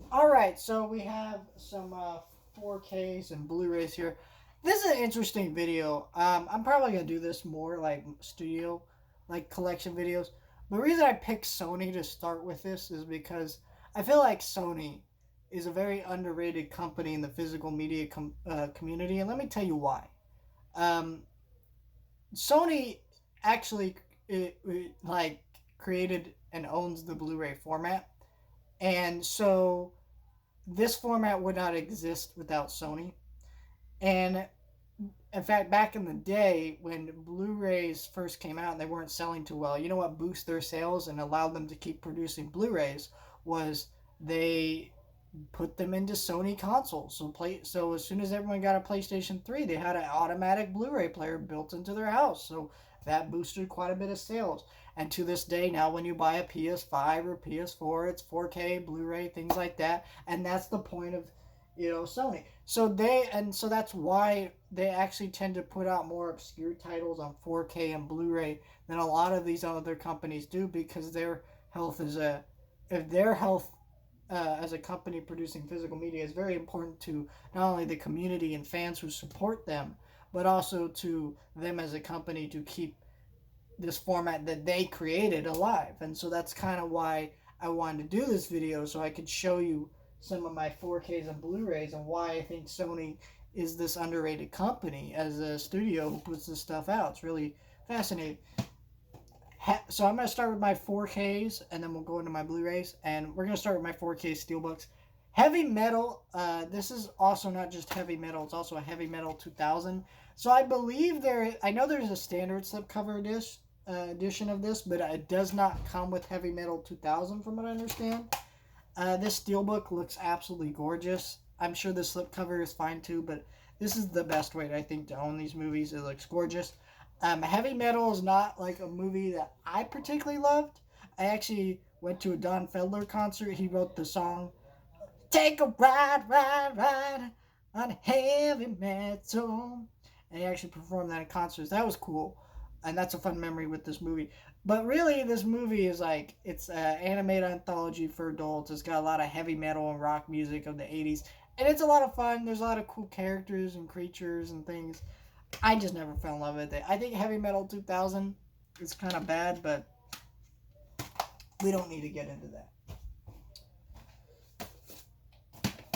All right, so we have some 4Ks and Blu-rays here. This is an interesting video. I'm probably gonna do this more like studio, like collection videos. The reason I picked Sony to start with this is because I feel like Sony is a very underrated company in the physical media community, and let me tell you why. Um, Sony actually like created and owns the Blu-ray format, and so this format would not exist without Sony. And in fact, back in the day when Blu-rays first came out and they weren't selling too well, you know what boosted their sales and allowed them to keep producing Blu-rays was they put them into Sony consoles. So as soon as everyone got a PlayStation 3, they had an automatic Blu-ray player built into their house. So that boosted quite a bit of sales. And to this day, now when you buy a PS5 or PS4, it's 4K, Blu-ray, things like that. And that's the point of Sony. So that's why they actually tend to put out more obscure titles on 4K and Blu-ray than a lot of these other companies do, because their health is a if their health as a company producing physical media is very important to not only the community and fans who support them, but also to them as a company to keep this format that they created alive. And so that's kind of why I wanted to do this video, so I could show you some of my 4Ks and Blu-rays and why I think Sony is this underrated company as a studio who puts this stuff out. It's really fascinating. So I'm going to start with my 4Ks and then we'll go into my Blu-rays. And we're going to start with my 4K Steelbooks. Heavy metal. This is also not just heavy metal. It's also a heavy metal 2000. So I believe I know there's a standard slipcover edition of this, but it does not come with heavy metal 2000 from what I understand. This steelbook looks absolutely gorgeous. I'm sure the slipcover is fine too, but this is the best way, I think, to own these movies. It looks gorgeous. Heavy Metal is not like a movie that I particularly loved. I actually went to a Don Fedler concert. He wrote the song "Take a Ride, Ride, Ride on Heavy Metal," and he actually performed that in concerts. That was cool, and that's a fun memory with this movie. But really, this movie is like it's an animated anthology for adults. It's got a lot of heavy metal and rock music of the '80s, and it's a lot of fun. There's a lot of cool characters and creatures and things. I just never fell in love with it. I think Heavy Metal 2000 is kind of bad, but we don't need to get into that.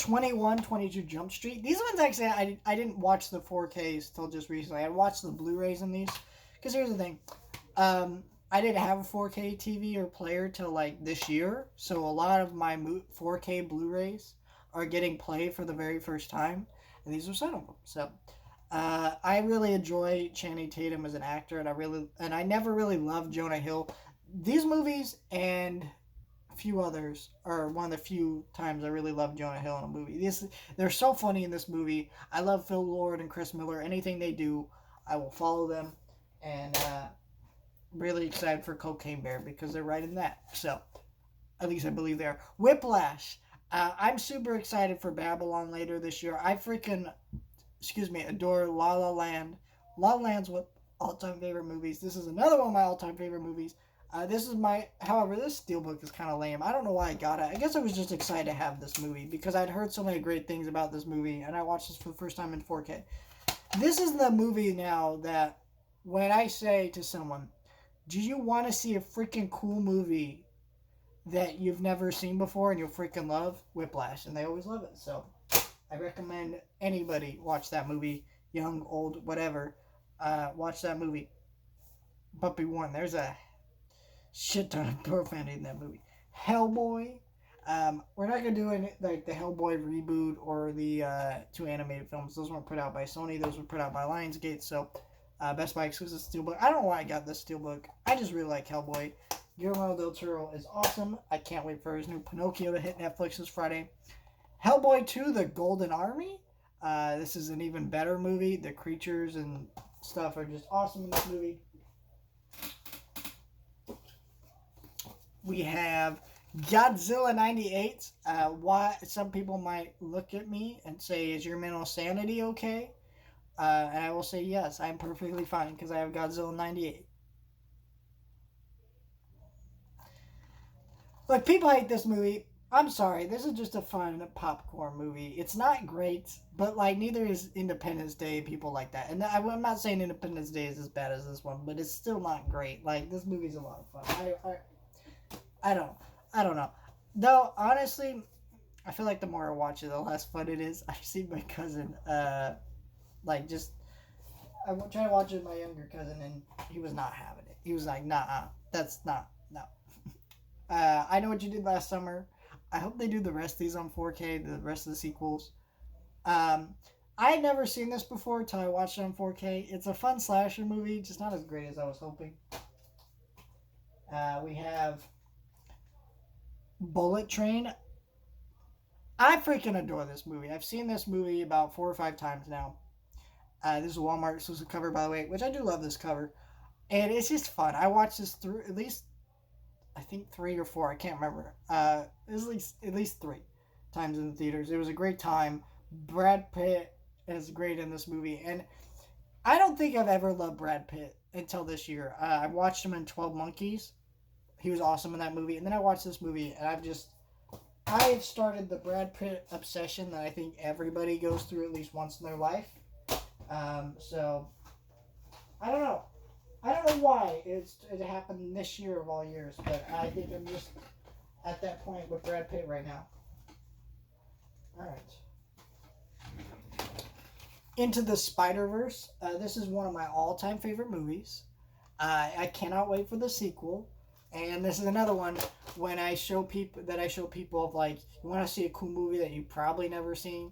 21, 22 Jump Street. These ones actually, I didn't watch the 4Ks till just recently. I watched the Blu-rays in these. Because here's the thing. I didn't have a 4K TV or player till like this year. So a lot of my 4K Blu-rays are getting played for the very first time. And these are some of them. So I really enjoy Channing Tatum as an actor, and I never really loved Jonah Hill. These movies and a few others are one of the few times I really love Jonah Hill in a movie. They're so funny in this movie. I love Phil Lord and Chris Miller. Anything they do, I will follow them, and really excited for Cocaine Bear because they're right in that. So at least I believe they are. Whiplash. I'm super excited for Babylon later this year. I freaking adore La La Land. La La Land's one all-time favorite movies. This is another one of my all-time favorite movies. However, this steelbook is kind of lame. I don't know why I got it. I guess I was just excited to have this movie because I'd heard so many great things about this movie, and I watched this for the first time in 4K. This is the movie now that when I say to someone, do you want to see a freaking cool movie that you've never seen before and you'll freaking love? Whiplash, and they always love it. So I recommend anybody watch that movie, young, old, whatever. Watch that movie. But be warned, there's a shit ton of profanity in that movie. Hellboy. We're not gonna do any like the Hellboy reboot or the two animated films. Those weren't put out by Sony. Those were put out by Lionsgate. So Best Buy exclusive steelbook. I don't know why I got this steelbook. I just really like Hellboy. Guillermo del Toro is awesome. I can't wait for his new Pinocchio to hit Netflix this Friday. Hellboy 2, The Golden Army. This is an even better movie. The creatures and stuff are just awesome in this movie. We have Godzilla 98. Why some people might look at me and say, is your mental sanity okay? And I will say yes, I'm perfectly fine because I have Godzilla 98. Look, people hate this movie. I'm sorry, this is just a fun popcorn movie. It's not great, but like neither is Independence Day. People like that, and I'm not saying Independence Day is as bad as this one, but it's still not great. Like this movie's a lot of fun. I don't I don't know. Though honestly, I feel like the more I watch it, the less fun it is. I've seen my cousin, like just I tried to watch it with my younger cousin, and he was not having it. He was like, "Nah, that's not no." I know what you did last summer. I hope they do the rest of these on 4K, the rest of the sequels. Um, I had never seen this before until I watched it on 4K. It's a fun slasher movie, just not as great as I was hoping. We have Bullet Train. I freaking adore this movie. I've seen this movie about 4 or 5 times now. This is a Walmart exclusive cover, by the way, which I do love this cover. And it's just fun. I watched this through at least, I think 3 or 4. I can't remember. It was at least 3 times in the theaters. It was a great time. Brad Pitt is great in this movie, and I don't think I've ever loved Brad Pitt until this year. I watched him in 12 Monkeys. He was awesome in that movie, and then I watched this movie, and I've started the Brad Pitt obsession that I think everybody goes through at least once in their life. So I don't know. I don't know why it happened this year of all years, but I think I'm just at that point with Brad Pitt right now. All right. Into the Spider-Verse. This is one of my all-time favorite movies. I cannot wait for the sequel. And this is another one when I show people of like, you want to see a cool movie that you've probably never seen.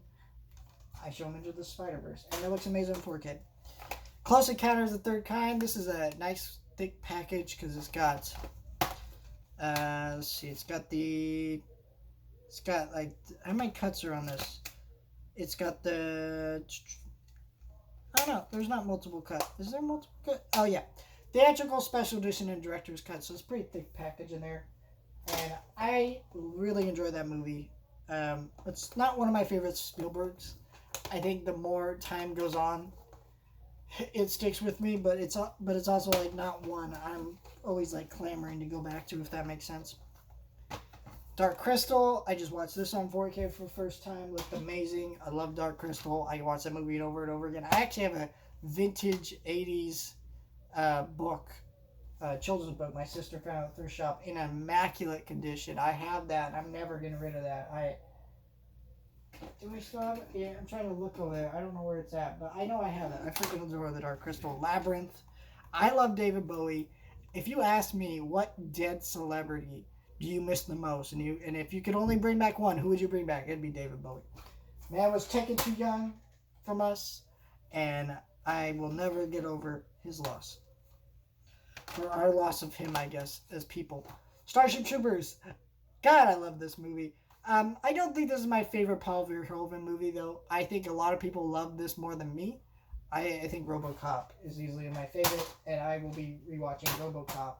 I show them Into the Spider-Verse, and it looks amazing for a kid. Close Encounters of the Third Kind. This is a nice thick package because it's got. Let's see. It's got like how many cuts are on this? It's got the. I don't know. There's not multiple cut. Is there multiple cut? Oh yeah, theatrical special edition and director's cut. So it's a pretty thick package in there, and I really enjoy that movie. It's not one of my favorite Spielbergs. I think the more time goes on, it sticks with me, but it's also like not one I'm always like clamoring to go back to, if that makes sense. Dark Crystal, I just watched this on 4K for the first time. Looked amazing. I love Dark Crystal. I watched that movie over and over again. I actually have a vintage 80s book, children's book. My sister found at the thrift shop in immaculate condition. I have that, and I'm never getting rid of that. Do I still have it? Yeah, I'm trying to look over there. I don't know where it's at, but I know I have it. I freaking adore the Dark Crystal. Labyrinth. I love David Bowie. If you ask me what dead celebrity do you miss the most, and if you could only bring back one, who would you bring back? It'd be David Bowie. Man was taken too young from us, and I will never get over his loss. Or our loss of him, I guess, as people. Starship Troopers. God, I love this movie. I don't think this is my favorite Paul Verhoeven movie, though. I think a lot of people love this more than me. I think RoboCop is easily my favorite, and I will be rewatching RoboCop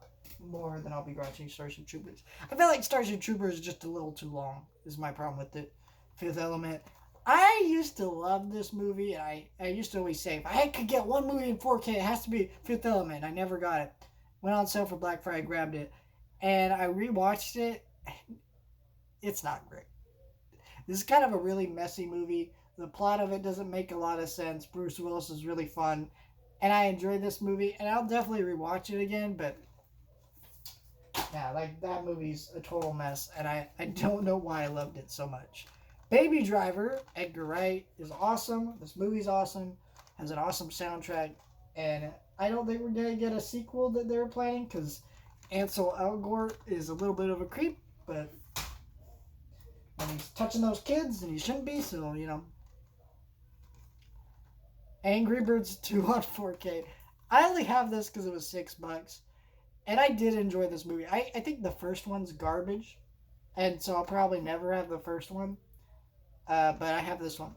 more than I'll be watching Starship Troopers. I feel like Starship Troopers is just a little too long, is my problem with it. Fifth Element. I used to love this movie, and I used to always say, if I could get one movie in 4K, it has to be Fifth Element. I never got it. Went on sale for Black Friday, grabbed it, and I rewatched it. It's not great. This is kind of a really messy movie. The plot of it doesn't make a lot of sense. Bruce Willis is really fun, and I enjoy this movie, and I'll definitely rewatch it again, but yeah, like that movie's a total mess, and I don't know why I loved it so much. Baby Driver, Edgar Wright, is awesome. This movie's awesome, has an awesome soundtrack, and I don't think we're going to get a sequel that they're planning, because Ansel Elgort is a little bit of a creep, but and he's touching those kids, and he shouldn't be, so, you know. Angry Birds 2 on 4K. I only have this because it was $6, and I did enjoy this movie. I think the first one's garbage, and so I'll probably never have the first one, but I have this one.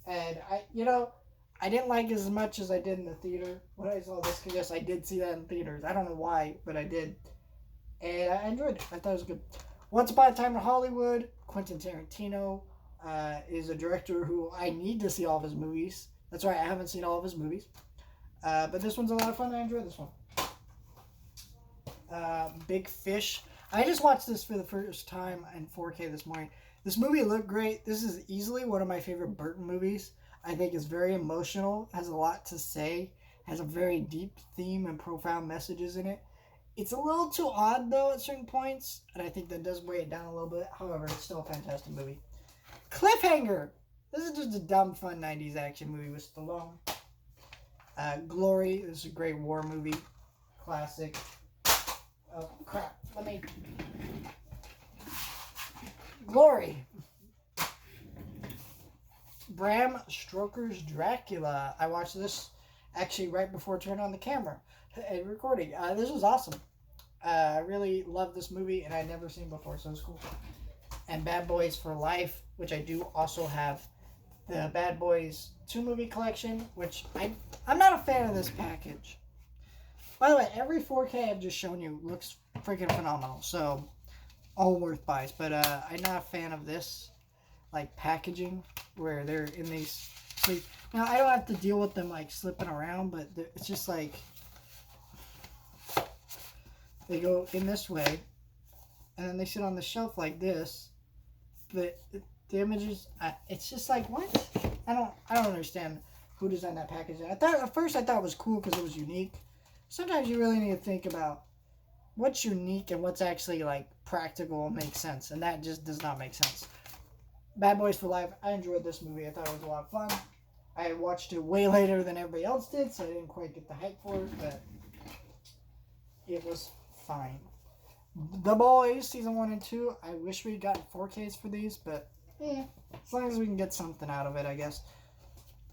And, I didn't like it as much as I did in the theater when I saw this, because yes, I did see that in theaters. I don't know why, but I did. And I enjoyed it. I thought it was good. Once Upon a Time in Hollywood, Quentin Tarantino is a director who I need to see all of his movies. That's why I haven't seen all of his movies. But this one's a lot of fun. I enjoy this one. Big Fish. I just watched this for the first time in 4K this morning. This movie looked great. This is easily one of my favorite Burton movies. I think it's very emotional, has a lot to say, has a very deep theme and profound messages in it. It's a little too odd, though, at certain points, and I think that does weigh it down a little bit. However, it's still a fantastic movie. Cliffhanger! This is just a dumb, fun 90s action movie with Stallone. Glory, this is a great war movie. Classic. Oh, crap. Let me... Glory. Bram Stoker's Dracula. I watched this actually right before turning on the camera and recording. This was awesome. I really loved this movie, and I'd never seen before, so it was cool. And Bad Boys for Life, which I do also have the Bad Boys 2 movie collection, which I'm not a fan of this package. By the way, every 4K I've just shown you looks freaking phenomenal, so all worth buys. But I'm not a fan of this, like, packaging where they're in these. Now, I don't have to deal with them, like, slipping around, but it's just like they go in this way, and then they sit on the shelf like this. But the images, it's just like, what? I don't understand who designed that packaging. At first I thought it was cool because it was unique. Sometimes you really need to think about what's unique and what's actually, like, practical and makes sense, and that just does not make sense. Bad Boys for Life, I enjoyed this movie. I thought it was a lot of fun. I watched it way later than everybody else did, so I didn't quite get the hype for it, but it was fine. The Boys, season 1 and 2, I wish we'd gotten 4Ks for these, but as long as we can get something out of it, I guess.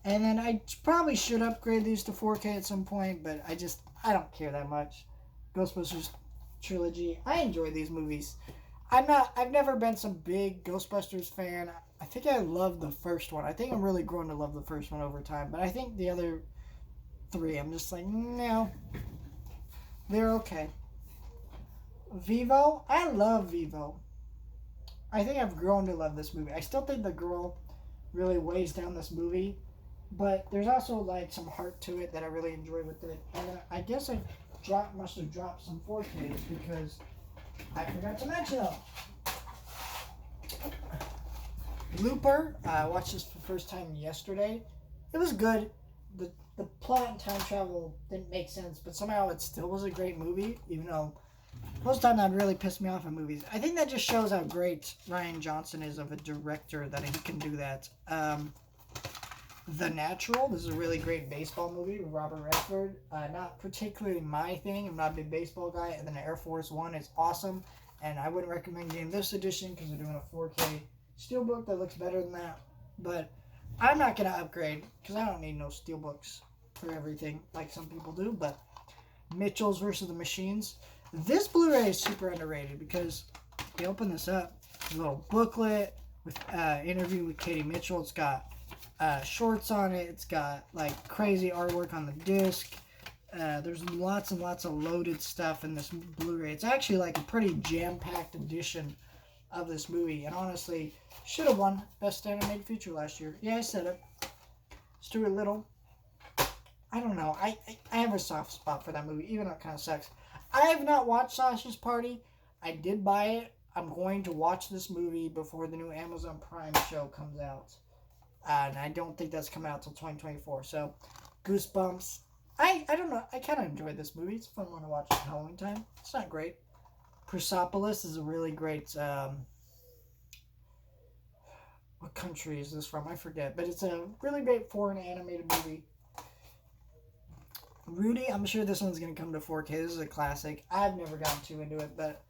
And then I probably should upgrade these to 4K at some point, but I don't care that much. Ghostbusters trilogy, I enjoy these movies. I've never been some big Ghostbusters fan. I think I love the first one. I think I'm really growing to love the first one over time, but I think the other 3, I'm just like, no. They're okay. Vivo, I love Vivo. I think I've grown to love this movie. I still think the girl really weighs down this movie, but there's also, like, some heart to it that I really enjoy with it. And I guess I must have dropped some 4Ks because I forgot to mention them. Looper, I watched this for the first time yesterday. It was good. The plot and time travel didn't make sense, but somehow it still was a great movie, even though most of the time that really pissed me off in movies. I think that just shows how great Rian Johnson is of a director, that he can do that. The Natural, this is a really great baseball movie with Robert Redford. Not particularly my thing. I'm not a big baseball guy. And then Air Force One is awesome. And I wouldn't recommend getting this edition because they're doing a 4K steelbook that looks better than that. But I'm not going to upgrade because I don't need no steelbooks for everything like some people do. But Mitchell's versus the Machines. This Blu-ray is super underrated because you open this up, a little booklet with interview with Katie Mitchell. It's got shorts on it. It's got, like, crazy artwork on the disc. There's lots and lots of loaded stuff in this Blu-ray. It's actually, like, a pretty jam-packed edition of this movie. And honestly, should have won Best Animated Feature last year. Yeah, I said it. Stuart Little. I don't know. I have a soft spot for that movie, even though it kind of sucks. I have not watched Sausage Party. I did buy it. I'm going to watch this movie before the new Amazon Prime show comes out. And I don't think that's coming out till 2024. So, Goosebumps. I don't know. I kind of enjoyed this movie. It's a fun one to watch at Halloween time. It's not great. Persepolis is a really great... what country is this from? I forget. But it's a really great foreign animated movie. Rudy, I'm sure this one's going to come to 4K. This is a classic. I've never gotten too into it, but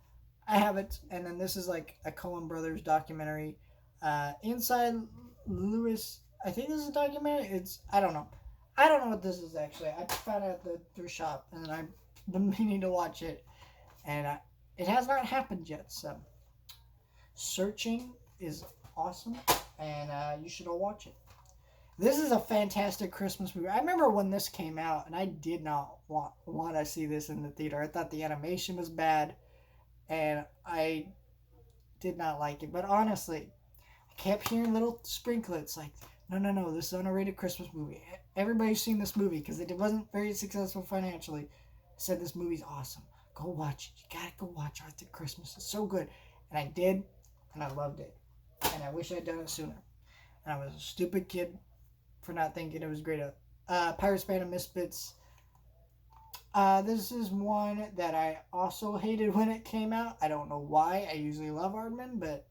I haven't. And then this is like a Coen Brothers documentary. Inside Lewis, I think this is a documentary. I don't know. I don't know what this is actually. I found out at the thrift shop, and I've been meaning to watch it. And it has not happened yet, so. Searching is awesome, and you should all watch it. This is a fantastic Christmas movie. I remember when this came out, and I did not want to see this in the theater. I thought the animation was bad, and I did not like it. But honestly, I kept hearing little sprinklets like, no, this is an underrated Christmas movie. Everybody's seen this movie because it wasn't very successful financially. Said this movie's awesome. go watch it. You gotta go watch Arthur Christmas. It's so good. And I did, and I loved it. And I wish I'd done it sooner. And I was a stupid kid for not thinking it was great. Pirates Band of Misfits. This is one that I also hated when it came out. I don't know why. I usually love Aardman, but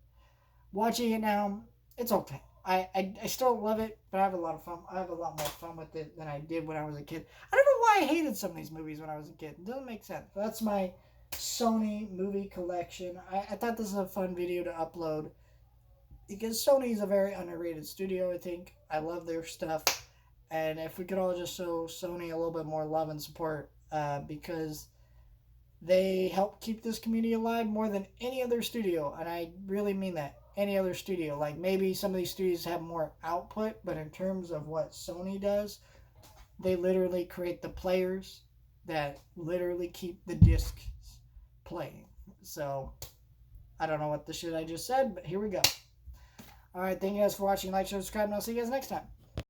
watching it now, it's okay. I still love it, but I have a lot of fun. I have a lot more fun with it than I did when I was a kid. I don't know why I hated some of these movies when I was a kid. It doesn't make sense. That's my Sony movie collection. I thought this was a fun video to upload because Sony is a very underrated studio, I think. I love their stuff. And if we could all just show Sony a little bit more love and support, because they help keep this community alive more than any other studio. And I really mean that. Any other studio. Like, maybe some of these studios have more output, but in terms of what Sony does, they literally create the players that literally keep the discs playing. So, I don't know what the shit I just said, but here we go. Alright, thank you guys for watching. Like, share, subscribe, and I'll see you guys next time.